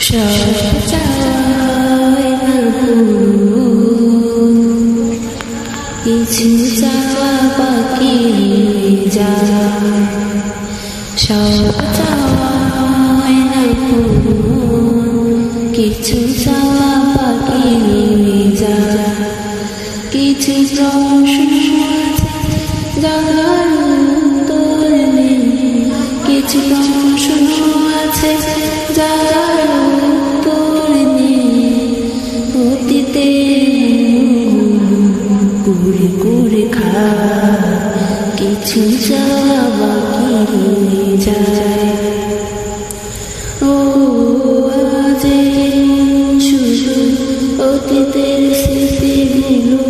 সব চাওয়ায় না কিছু চাওয়া বাকি যায়, সব চাওয়ায় না কিছু চাওয়া বাকি যায়। কিছু প্রশ্ন জানার উত্তর নেই, কিছু প্রশ্ন আছে যার উত্তর নেই। অতীতে কুড়ে কুড়ে খায়, কিছু চাওয়া বাকি যায়। ও আজ শুধু অতীতের স্মৃতিগুলো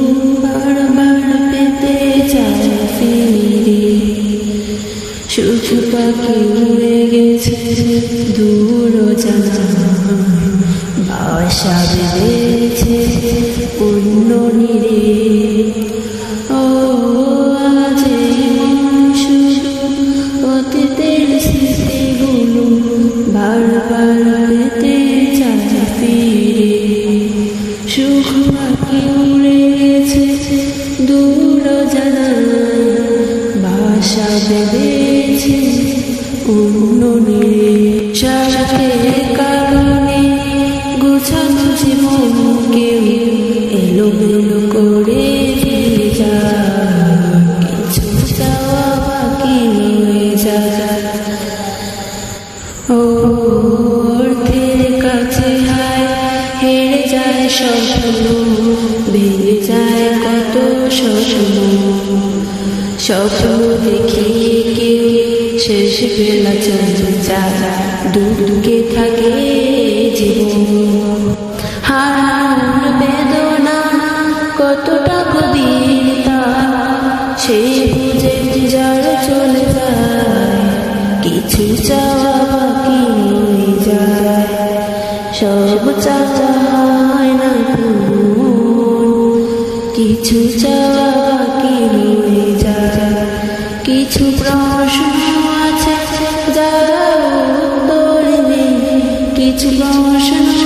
বারবার পেতে চায় ফিরে। সুখ পাখি উড়ে গেছে দূর জানায়, বাসা বেঁধেছে অন্য নীড়ে। ও আজ শুধু অতীতের স্মৃতিগুলো বারবার পেতে চায় ফিরে। সুখ পাখি উড়ে গেছে দূর জানায়, বাসা বেঁধেছে অন্য নীড়ে। স্বার্থের কারণে গোছানো জীবন কেউ এলোমেলো করে দিয়ে যায়, কিছু চাওয়া বাকি রয়ে যায়। ও অর্থের কাছে হায় হেরে যায় স্বপ্ন, ভেঙে যায় কত স্বপ্ন। স্বপ্ন দেখি কেউ শেষ বেলা চলে যায়, দুঃখে থাকে জীবন। হারানোর বেদনা কতটা গভীর তা সে বুঝে যার চলে যায়, কিছু চাওয়া বাকি রয়ে যায়। সব চাওয়া হয় না কিছু চাওয়া বাকি রয়ে যায়। কিছু প্রশ্ন আছে যার উত্তর নেই, কিছু প্রশ্ন